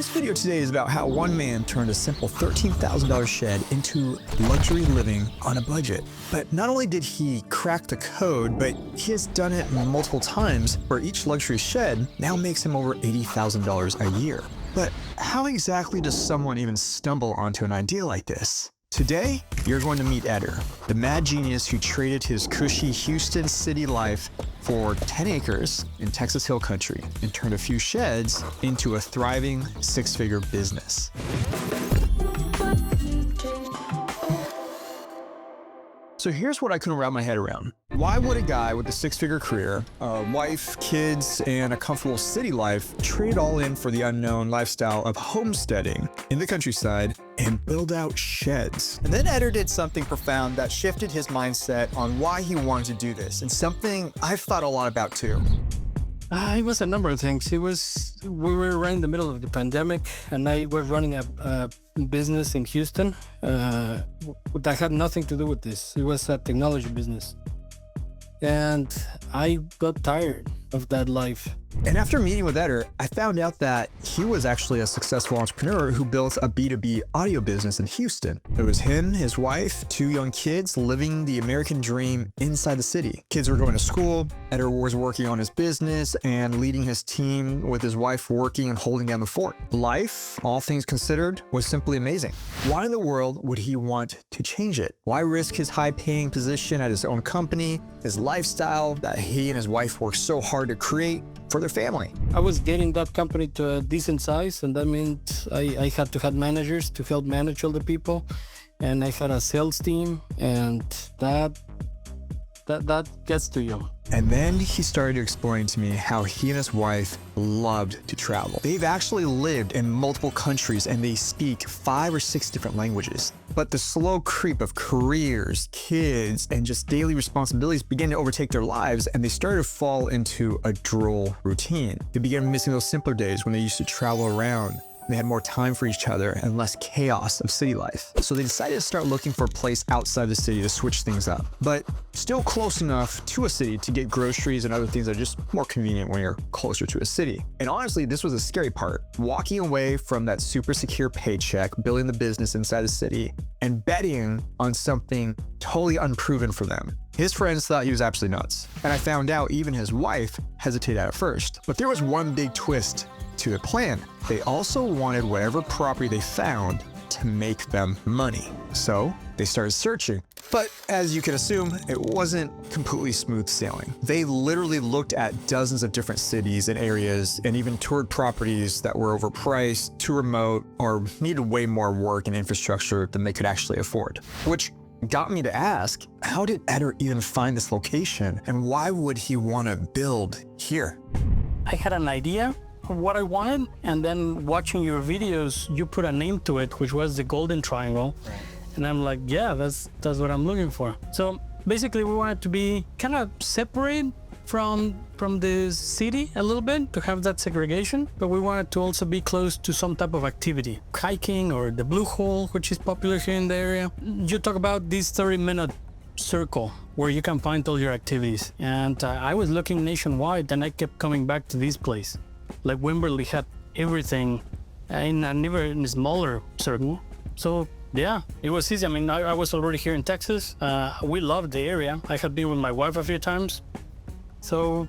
This video today is about how one man turned a simple $13,000 shed into luxury living on a budget. But not only did he crack the code, but he has done it multiple times where each luxury shed now makes him over $80,000 a year. But how exactly does someone even stumble onto an idea like this? Today, you're going to meet Eder, the mad genius who traded his cushy Houston city life for 10 acres in Texas Hill Country and turned a few sheds into a thriving six-figure business. So here's what I couldn't wrap my head around. Why would a guy with a six-figure career, a wife, kids, and a comfortable city life trade all in for the unknown lifestyle of homesteading in the countryside and build out sheds? And then Eder did something profound that shifted his mindset on why he wanted to do this, and something I've thought a lot about too. It was a number of things. We were right in the middle of the pandemic, and I was running a business in Houston that had nothing to do with this. It was a technology business. And I got tired of that life. And after meeting with Eder, I found out that he was actually a successful entrepreneur who built a B2B audio business in Houston. It was him, his wife, two young kids living the American dream inside the city. Kids were going to school, Eder was working on his business and leading his team with his wife working and holding down the fort. Life, all things considered, was simply amazing. Why in the world would he want to change it? Why risk his high-paying position at his own company, his lifestyle that he and his wife worked so hard to create for their family? I was getting that company to a decent size, and that meant I had to have managers to help manage all the people, and I had a sales team, and that gets to you. And then he started exploring to me how he and his wife loved to travel. They've actually lived in multiple countries and they speak 5 or 6 different languages. But the slow creep of careers, kids, and just daily responsibilities began to overtake their lives, and they started to fall into a droll routine. They began missing those simpler days when they used to travel around. They had more time for each other and less chaos of city life. So they decided to start looking for a place outside the city to switch things up, but still close enough to a city to get groceries and other things that are just more convenient when you're closer to a city. And honestly, this was the scary part. Walking away from that super secure paycheck, building the business inside the city, and betting on something totally unproven for them. His friends thought he was absolutely nuts. And I found out even his wife hesitated at first. But there was one big twist to the plan. They also wanted whatever property they found to make them money. So they started searching. But as you can assume, it wasn't completely smooth sailing. They literally looked at dozens of different cities and areas and even toured properties that were overpriced, too remote, or needed way more work and infrastructure than they could actually afford. Which got me to ask, how did Eder even find this location, and why would he want to build here? I had an idea of what I wanted, and then watching your videos, you put a name to it, which was the Golden Triangle. Right. And I'm like, yeah, that's what I'm looking for. So basically, we wanted to be kind of separate from the city a little bit, to have that segregation, but we wanted to also be close to some type of activity, hiking or the Blue Hole, which is popular here in the area. You talk about this 30-minute circle where you can find all your activities, and I was looking nationwide, and I kept coming back to this place. Like Wimberley had everything in an even smaller circle. So yeah, it was easy. I mean, I was already here in Texas. We loved the area. I had been with my wife a few times. So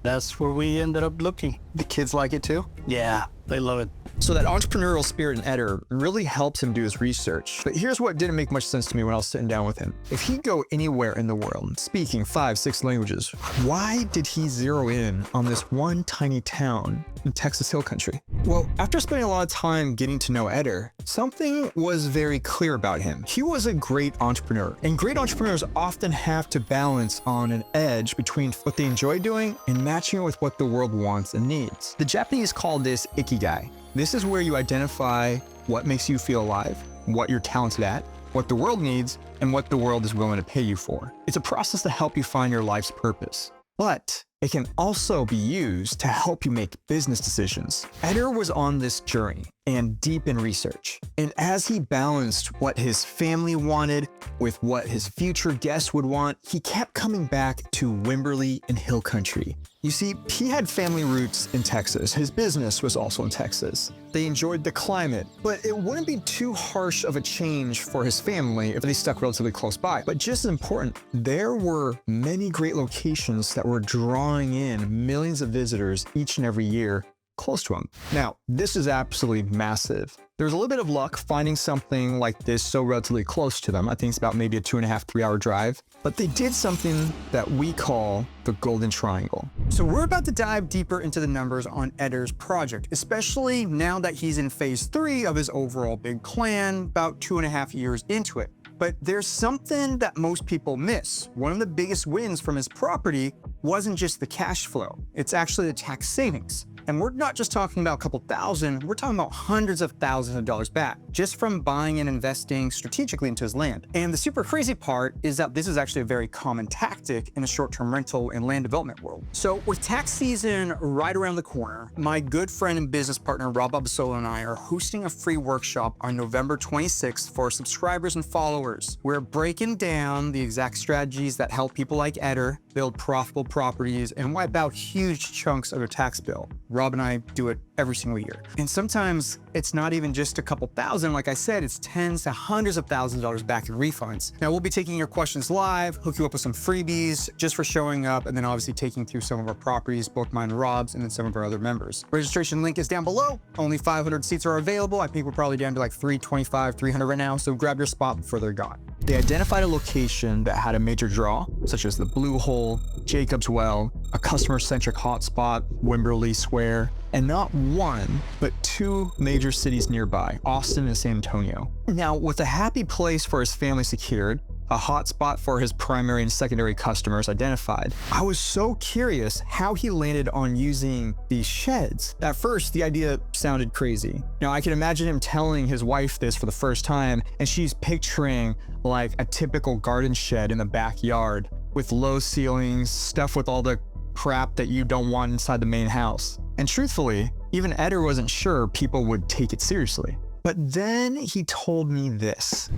that's where we ended up looking. The kids like it too? Yeah, they love it. So that entrepreneurial spirit in Eder really helps him do his research. But here's what didn't make much sense to me when I was sitting down with him. If he'd go anywhere in the world, speaking 5, 6 languages, why did he zero in on this one tiny town in Texas Hill Country? Well, after spending a lot of time getting to know Eder, something was very clear about him. He was a great entrepreneur, and great entrepreneurs often have to balance on an edge between what they enjoy doing and matching it with what the world wants and needs. The Japanese call this ikigai. This is where you identify what makes you feel alive, what you're talented at, what the world needs, and what the world is willing to pay you for. It's a process to help you find your life's purpose. But it can also be used to help you make business decisions. Eder was on this journey and deep in research. And as he balanced what his family wanted with what his future guests would want, he kept coming back to Wimberley and Hill Country. You see, he had family roots in Texas. His business was also in Texas. They enjoyed the climate, but it wouldn't be too harsh of a change for his family if they stuck relatively close by. But just as important, there were many great locations that were drawing in millions of visitors each and every year close to him. Now, this is absolutely massive. There's a little bit of luck finding something like this so relatively close to them. I think it's about maybe a 2.5, 3-hour drive. But they did something that we call the Golden Triangle. So we're about to dive deeper into the numbers on Eder's project, especially now that he's in phase 3 of his overall big plan, about 2.5 years into it. But there's something that most people miss. One of the biggest wins from his property wasn't just the cash flow, it's actually the tax savings. And we're not just talking about a couple thousand, we're talking about hundreds of thousands of dollars back just from buying and investing strategically into his land. And the super crazy part is that this is actually a very common tactic in the short-term rental and land development world. So with tax season right around the corner, my good friend and business partner, Rob Abasola, and I are hosting a free workshop on November 26th for subscribers and followers. We're breaking down the exact strategies that help people like Eder build profitable properties and wipe out huge chunks of their tax bill. Rob and I do it every single year. And sometimes it's not even just a couple thousand. Like I said, it's tens to hundreds of thousands of dollars back in refunds. Now we'll be taking your questions live, hook you up with some freebies just for showing up, and then obviously taking through some of our properties, both mine and Rob's, and then some of our other members. Registration link is down below. Only 500 seats are available. I think we're probably down to like 325, 300 right now. So grab your spot before they're gone. They identified a location that had a major draw, such as the Blue Hole, Jacob's Well, a customer-centric hotspot, Wimberley Square, and not one, but 2 major cities nearby, Austin and San Antonio. Now, with a happy place for his family secured, a hotspot for his primary and secondary customers identified, I was so curious how he landed on using these sheds. At first, the idea sounded crazy. Now, I can imagine him telling his wife this for the first time, and she's picturing like a typical garden shed in the backyard with low ceilings, stuff with all the crap that you don't want inside the main house. And truthfully, even Eder wasn't sure people would take it seriously. But then he told me this.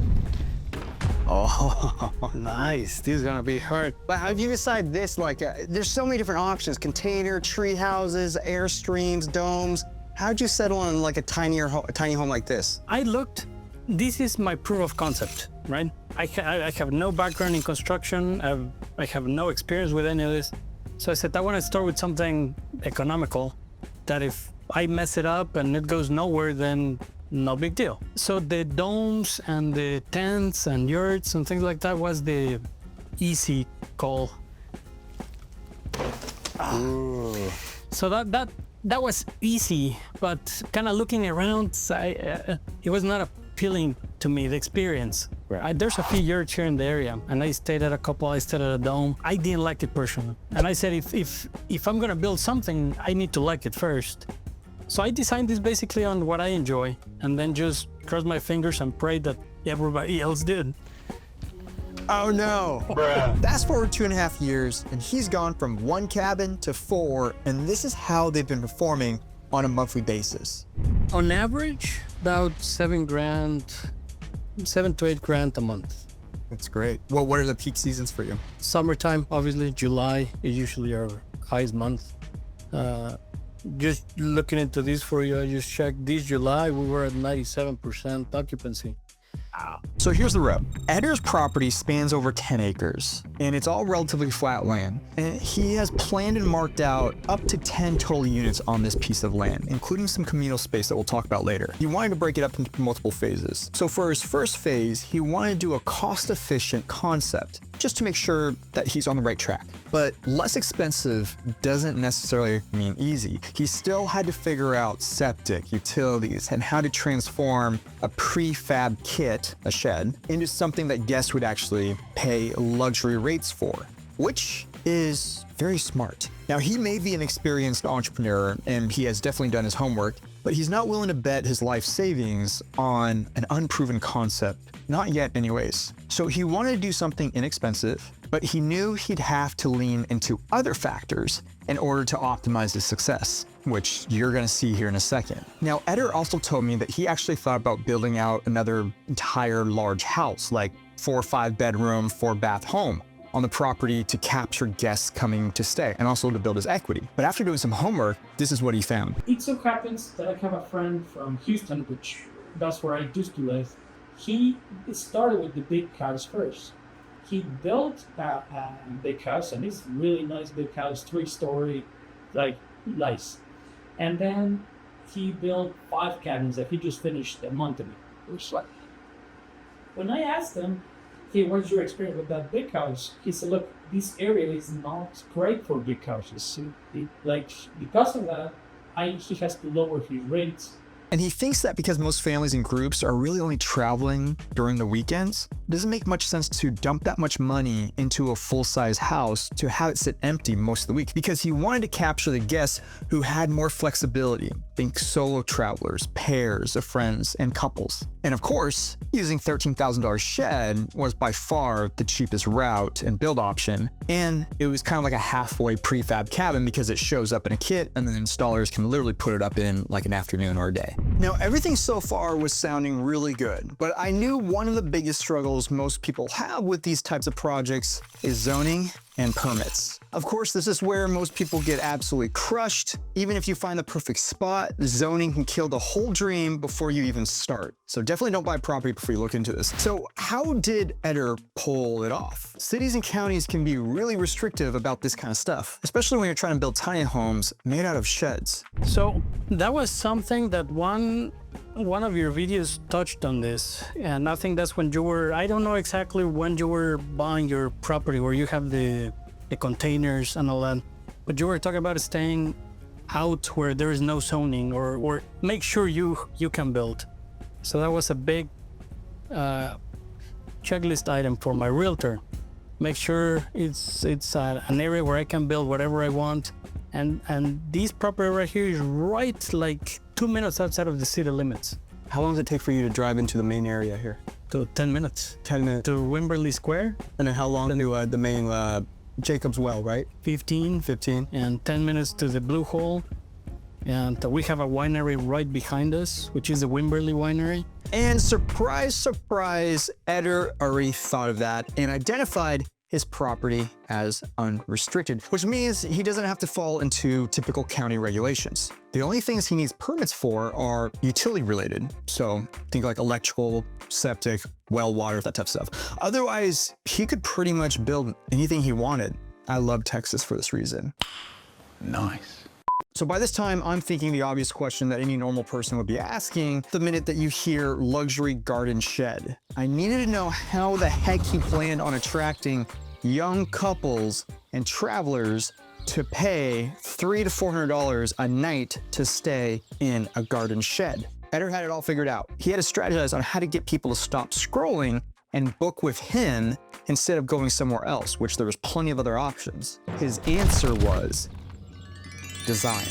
Oh, nice. This is gonna be hard. But how do you decide this? Like, there's so many different options: container, tree houses, airstreams, domes. How'd you settle on like a tiny home like this? I looked, this is my proof of concept, right? I have no background in construction. I have no experience with any of this. So I said, I want to start with something economical that if I mess it up and it goes nowhere, then no big deal. So the domes and the tents and yurts and things like that was the easy call. So that was easy, but kind of looking around, it was not appealing to me, the experience. Right. There's a few yurts here in the area, and I stayed at a couple, I stayed at a dome. I didn't like it personally. And I said, if I'm gonna build something, I need to like it first. So I designed this basically on what I enjoy, and then just crossed my fingers and prayed that everybody else did. Oh no. Bruh. Fast forward 2.5 years, and he's gone from 1 cabin to 4, and this is how they've been performing on a monthly basis. On average, about $7 to $8 grand a month. That's great. Well, what are the peak seasons for you? Summertime, obviously, July is usually our highest month. Just looking into this for you, I just checked this July, we were at 97% occupancy. So here's the rub. Eder's property spans over 10 acres, and it's all relatively flat land. And he has planned and marked out up to 10 total units on this piece of land, including some communal space that we'll talk about later. He wanted to break it up into multiple phases. So for his first phase, he wanted to do a cost-efficient concept, just to make sure that he's on the right track. But less expensive doesn't necessarily mean easy. He still had to figure out septic, utilities, and how to transform a prefab kit, a shed, into something that guests would actually pay luxury rates for, which is very smart. Now, he may be an experienced entrepreneur, and he has definitely done his homework, but he's not willing to bet his life savings on an unproven concept. Not yet anyways. So he wanted to do something inexpensive, but he knew he'd have to lean into other factors in order to optimize his success, which you're gonna see here in a second. Now, Eder also told me that he actually thought about building out another entire large house, like 4 or 5 bedroom, 4 bath home. on the property to capture guests coming to stay and also to build his equity. But after doing some homework, this is what he found. It so happens that I have a friend from Houston, which that's where I used to live. He started with the big house first. He built a big house, and it's really nice big house, 3-story, like nice. And then he built 5 cabins that he just finished a month ago. When I asked him, hey, what's your experience with that big house? He said, look, this area is not great for big houses. Because of that, he has to lower his rates. And he thinks that because most families and groups are really only traveling during the weekends, it doesn't make much sense to dump that much money into a full-size house to have it sit empty most of the week, because he wanted to capture the guests who had more flexibility. Think solo travelers, pairs of friends, and couples. And of course, using $13,000 shed was by far the cheapest route and build option. And it was kind of like a halfway prefab cabin because it shows up in a kit and then installers can literally put it up in like an afternoon or a day. Now, everything so far was sounding really good, but I knew one of the biggest struggles most people have with these types of projects is zoning and permits. Of course, this is where most people get absolutely crushed. Even if you find the perfect spot, zoning can kill the whole dream before you even start. So definitely don't buy property before you look into this. So how did Eder pull it off? Cities and counties can be really restrictive about this kind of stuff, especially when you're trying to build tiny homes made out of sheds. So that was something that one of your videos touched on this, and I think that's when you were, I don't know exactly when you were buying your property where you have the containers and all that, but you were talking about staying out where there is no zoning, or make sure you can build. So that was a big checklist item for my realtor. Make sure it's an area where I can build whatever I want, and this property right here is right like 2 minutes outside of the city limits. How long does it take for you to drive into the main area here? To 10 minutes. 10 minutes. To Wimberley Square. And then how long to the main Jacob's Well, right? 15. 15. And 10 minutes to the Blue Hole. And we have a winery right behind us, which is the Wimberley Winery. And surprise, surprise, Eder already thought of that and identified his property as unrestricted, which means he doesn't have to fall into typical county regulations. The only things he needs permits for are utility related. So think like electrical, septic, well water, that type of stuff. Otherwise, he could pretty much build anything he wanted. I love Texas for this reason. Nice. So by this time, I'm thinking the obvious question that any normal person would be asking the minute that you hear luxury garden shed. I needed to know how the heck he planned on attracting young couples and travelers to pay $300 to $400 a night to stay in a garden shed. Eder had it all figured out. He had to strategize on how to get people to stop scrolling and book with him instead of going somewhere else, which there was plenty of other options. His answer was design.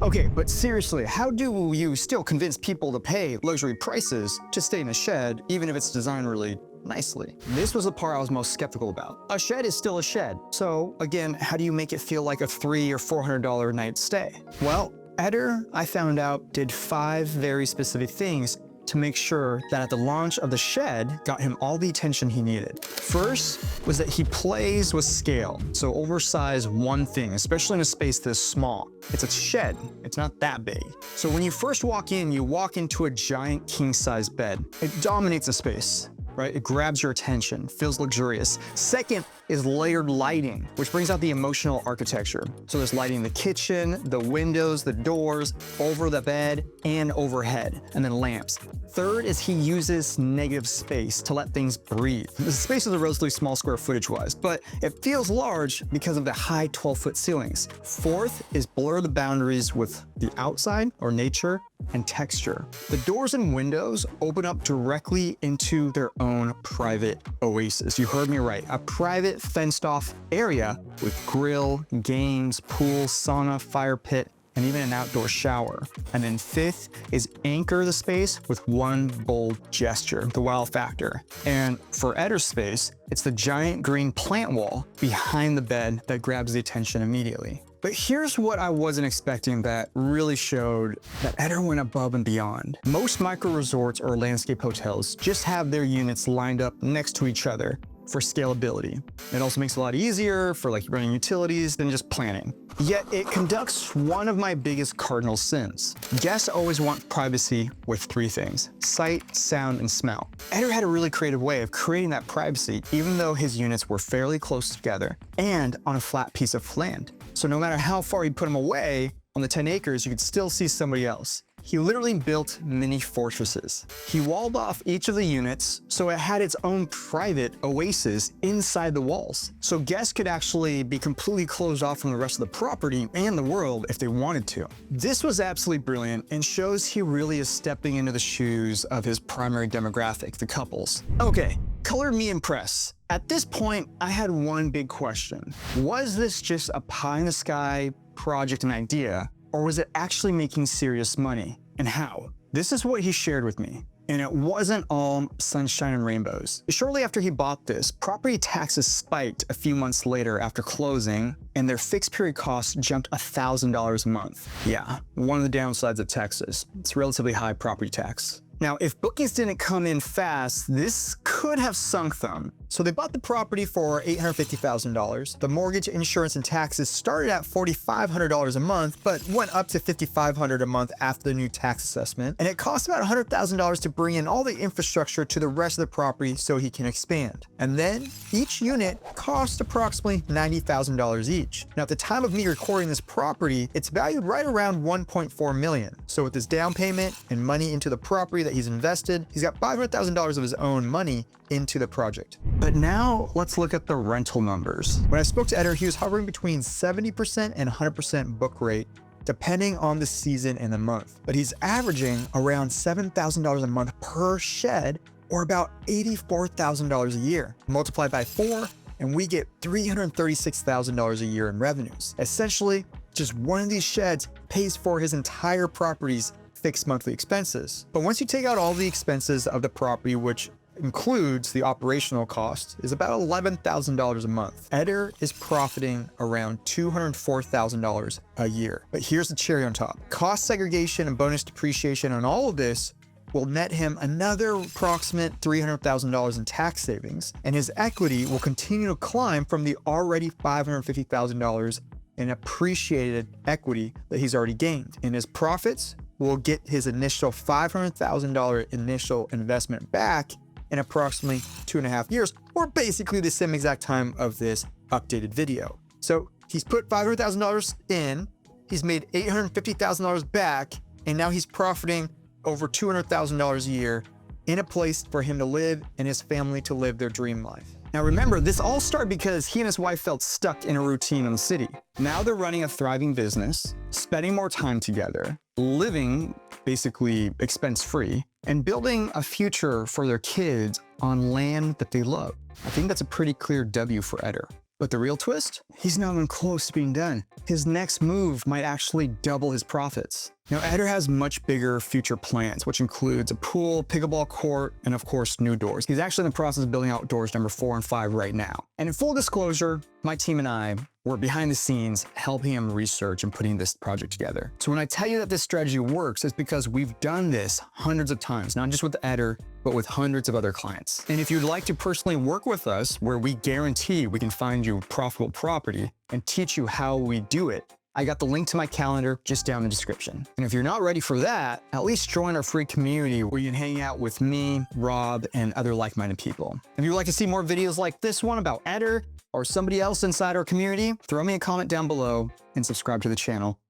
Okay, but seriously, how do you still convince people to pay luxury prices to stay in a shed, even if it's designed really nicely? This was the part I was most skeptical about. A shed is still a shed. So again, how do you make it feel like a $300 or $400 a night stay? Well, Eder, I found out, did 5 very specific things to make sure that at the launch of the shed got him all the attention he needed. First was that he plays with scale. So oversize one thing, especially in a space this small. It's a shed, it's not that big. So when you first walk in, you walk into a giant king-size bed. It dominates the space, right? It grabs your attention, feels luxurious. Second is layered lighting, which brings out the emotional architecture. So there's lighting in the kitchen, the windows, the doors, over the bed, and overhead, and then lamps. Third is he uses negative space to let things breathe. The space is a relatively small square footage-wise, but it feels large because of the high 12-foot ceilings. Fourth is blur the boundaries with the outside, or nature, and texture. The doors and windows open up directly into their own private oasis. You heard me right, a private fenced-off area with grill, games, pool, sauna, fire pit, and even an outdoor shower. And then fifth is anchor the space with one bold gesture, the wow factor. And for Eder's space, it's the giant green plant wall behind the bed that grabs the attention immediately. But here's what I wasn't expecting that really showed that Eder went above and beyond. Most micro resorts or landscape hotels just have their units lined up next to each other, for scalability. It also makes it a lot easier for like running utilities than just planning. Yet it conducts one of my biggest cardinal sins. Guests always want privacy with three things: sight, sound, and smell. Eder had a really creative way of creating that privacy, even though his units were fairly close together and on a flat piece of land. So no matter how far you put them away, on the 10 acres, you could still see somebody else. He literally built mini fortresses. He walled off each of the units so it had its own private oasis inside the walls. So guests could actually be completely closed off from the rest of the property and the world if they wanted to. This was absolutely brilliant and shows he really is stepping into the shoes of his primary demographic, the couples. Okay, color me impressed. At this point, I had one big question. Was this just a pie in the sky project and idea, or was it actually making serious money, and how? This is what he shared with me, and it wasn't all sunshine and rainbows. Shortly after he bought this, property taxes spiked a few months later after closing, and their fixed period costs jumped $1,000 a month. Yeah, one of the downsides of Texas. It's relatively high property tax. Now, if bookings didn't come in fast, this could have sunk them. So they bought the property for $850,000. The mortgage, insurance, and taxes started at $4,500 a month, but went up to $5,500 a month after the new tax assessment. And it cost about $100,000 to bring in all the infrastructure to the rest of the property so he can expand. And then each unit cost approximately $90,000 each. Now, at the time of me recording this property, it's valued right around $1.4 million. So with his down payment and money into the property that he's invested, he's got $500,000 of his own money into the project. But now let's look at the rental numbers. When I spoke to Eder, he was hovering between 70% and 100% book rate, depending on the season and the month. But he's averaging around $7,000 a month per shed, or about $84,000 a year. Multiplied by 4, and we get $336,000 a year in revenues. Essentially, just one of these sheds pays for his entire property's fixed monthly expenses. But once you take out all the expenses of the property, which includes the operational cost, is about $11,000 a month. Eder is profiting around $204,000 a year. But here's the cherry on top. Cost segregation and bonus depreciation on all of this will net him another approximate $300,000 in tax savings, and his equity will continue to climb from the already $550,000 in appreciated equity that he's already gained. And his profits will get his initial $500,000 initial investment back in approximately 2.5 years, or basically the same exact time of this updated video. So he's put $500,000 in, he's made $850,000 back, and now he's profiting over $200,000 a year in a place for him to live and his family to live their dream life. Now remember, this all started because he and his wife felt stuck in a routine in the city. Now they're running a thriving business, spending more time together, living basically expense-free, and building a future for their kids on land that they love. I think that's a pretty clear W for Eder. But the real twist? He's not even close to being done. His next move might actually double his profits. Now, Eder has much bigger future plans, which includes a pool, pickleball court, and of course, new doors. He's actually in the process of building out doors number 4 and 5 right now. And in full disclosure, my team and I were behind the scenes helping him research and putting this project together. So when I tell you that this strategy works, it's because we've done this hundreds of times, not just with Eder, but with hundreds of other clients. And if you'd like to personally work with us, where we guarantee we can find you profitable property and teach you how we do it, I got the link to my calendar just down in the description. And if you're not ready for that, at least join our free community where you can hang out with me, Rob, and other like-minded people. If you'd like to see more videos like this one about Eder or somebody else inside our community, throw me a comment down below and subscribe to the channel.